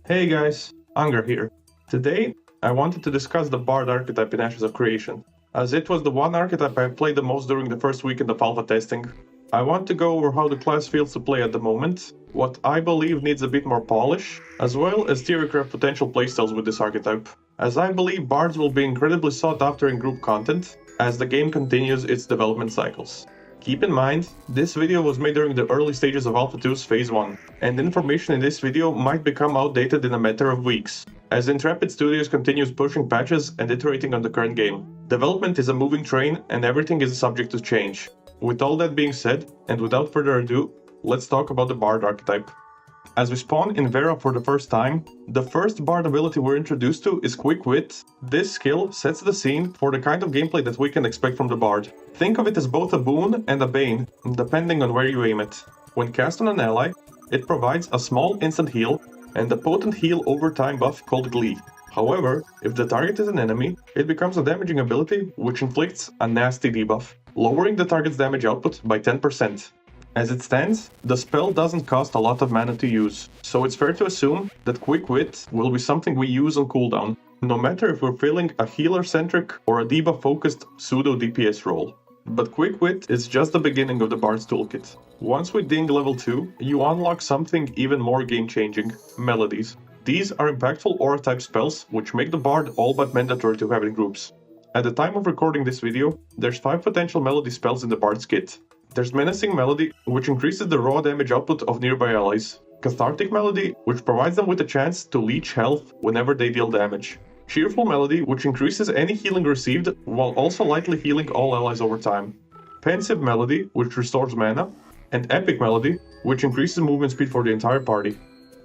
Hey guys, Angra here. Today, I wanted to discuss the Bard archetype in Ashes of Creation, as it was the one archetype I played the most during the first weekend of alpha testing. I want to go over how the class feels to play at the moment, what I believe needs a bit more polish, as well as theoretically potential playstyles with this archetype, as I believe Bards will be incredibly sought after in group content as the game continues its development cycles. Keep in mind, this video was made during the early stages of Alpha 2's Phase 1, and information in this video might become outdated in a matter of weeks, as Intrepid Studios continues pushing patches and iterating on the current game. Development is a moving train and everything is subject to change. With all that being said, and without further ado, let's talk about the Bard archetype. As we spawn in Vera for the first time, the first Bard ability we're introduced to is Quick Wit. This skill sets the scene for the kind of gameplay that we can expect from the Bard. Think of it as both a boon and a bane, depending on where you aim it. When cast on an ally, it provides a small instant heal and a potent heal over time buff called Glee. However, if the target is an enemy, it becomes a damaging ability which inflicts a nasty debuff, lowering the target's damage output by 10%. As it stands, the spell doesn't cost a lot of mana to use, so it's fair to assume that Quick Wit will be something we use on cooldown, no matter if we're feeling a healer-centric or a debuff-focused pseudo-DPS role. But Quick Wit is just the beginning of the Bard's toolkit. Once we ding level 2, you unlock something even more game-changing, melodies. These are impactful aura-type spells which make the Bard all but mandatory to have in groups. At the time of recording this video, there's 5 potential melody spells in the Bard's kit. There's Menacing Melody, which increases the raw damage output of nearby allies. Cathartic Melody, which provides them with a chance to leech health whenever they deal damage. Cheerful Melody, which increases any healing received while also lightly healing all allies over time. Pensive Melody, which restores mana. And Epic Melody, which increases movement speed for the entire party.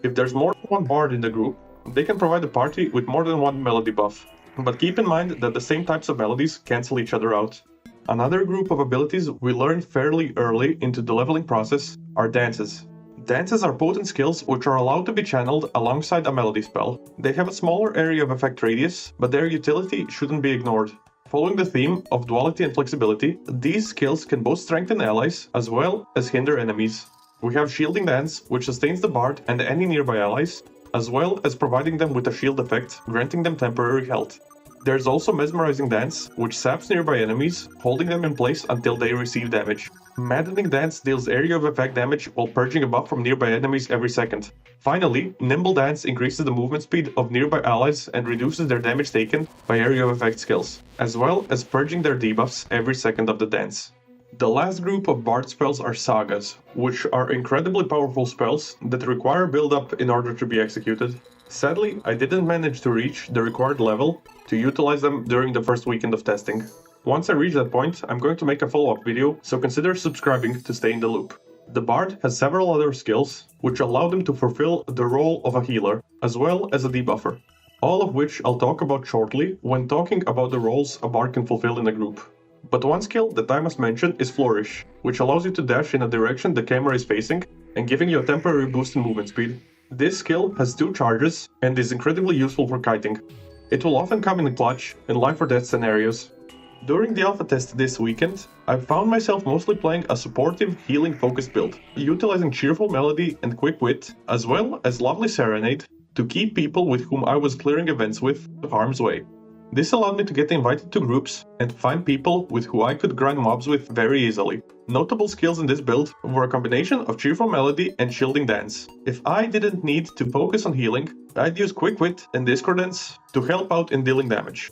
If there's more than one Bard in the group, they can provide the party with more than one melody buff. But keep in mind that the same types of melodies cancel each other out. Another group of abilities we learned fairly early into the leveling process are dances. Dances are potent skills which are allowed to be channeled alongside a melody spell. They have a smaller area of effect radius, but their utility shouldn't be ignored. Following the theme of duality and flexibility, these skills can both strengthen allies as well as hinder enemies. We have Shielding Dance, which sustains the Bard and any nearby allies, as well as providing them with a shield effect, granting them temporary health. There's also Mesmerizing Dance, which saps nearby enemies, holding them in place until they receive damage. Maddening Dance deals area of effect damage while purging a buff from nearby enemies every second. Finally, Nimble Dance increases the movement speed of nearby allies and reduces their damage taken by area of effect skills, as well as purging their debuffs every second of the dance. The last group of Bard spells are Sagas, which are incredibly powerful spells that require build-up in order to be executed. Sadly, I didn't manage to reach the required level to utilize them during the first weekend of testing. Once I reach that point, I'm going to make a follow-up video, so consider subscribing to stay in the loop. The Bard has several other skills, which allow them to fulfill the role of a healer, as well as a debuffer. All of which I'll talk about shortly when talking about the roles a Bard can fulfill in a group. But one skill that I must mention is Flourish, which allows you to dash in a direction the camera is facing and giving you a temporary boost in movement speed. This skill has 2 charges and is incredibly useful for kiting. It will often come in clutch in life or death scenarios. During the alpha test this weekend, I found myself mostly playing a supportive, healing-focused build, utilizing Cheerful Melody and Quick Wit, as well as Lovely Serenade, to keep people with whom I was clearing events with harm's way. This allowed me to get invited to groups and find people with who I could grind mobs with very easily. Notable skills in this build were a combination of Cheerful Melody and Shielding Dance. If I didn't need to focus on healing, I'd use Quick Wit and Discordance to help out in dealing damage.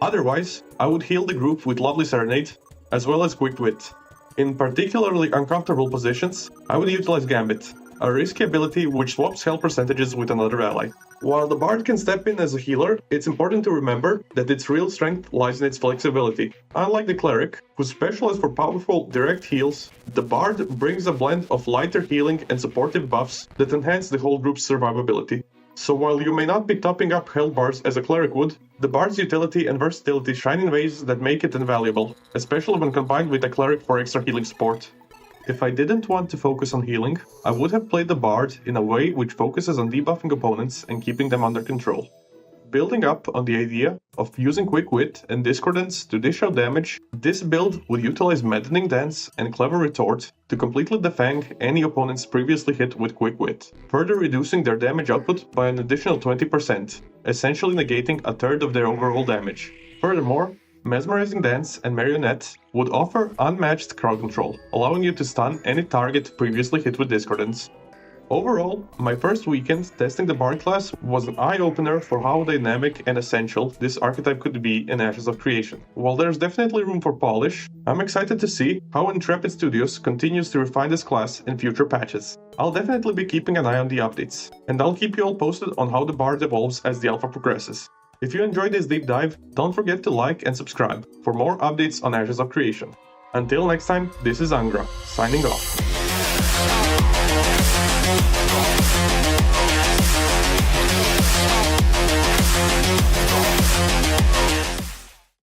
Otherwise, I would heal the group with Lovely Serenade, as well as Quick Wit. In particularly uncomfortable positions, I would utilize Gambit, a risky ability which swaps health percentages with another ally. While the Bard can step in as a healer, it's important to remember that its real strength lies in its flexibility. Unlike the Cleric, who specializes for powerful direct heals, the Bard brings a blend of lighter healing and supportive buffs that enhance the whole group's survivability. So while you may not be topping up health bars as a Cleric would, the Bard's utility and versatility shine in ways that make it invaluable, especially when combined with a Cleric for extra healing support. If I didn't want to focus on healing, I would have played the Bard in a way which focuses on debuffing opponents and keeping them under control. Building up on the idea of using Quick Wit and Discordance to dish out damage, this build would utilize Maddening Dance and Clever Retort to completely defang any opponents previously hit with Quick Wit, further reducing their damage output by an additional 20%, essentially negating a third of their overall damage. Furthermore, Mesmerizing Dance and Marionette would offer unmatched crowd control, allowing you to stun any target previously hit with Discordance. Overall, my first weekend testing the Bard class was an eye-opener for how dynamic and essential this archetype could be in Ashes of Creation. While there's definitely room for polish, I'm excited to see how Intrepid Studios continues to refine this class in future patches. I'll definitely be keeping an eye on the updates, and I'll keep you all posted on how the Bard evolves as the alpha progresses. If you enjoyed this deep dive, don't forget to like and subscribe for more updates on Ashes of Creation. Until next time, this is Angra, signing off.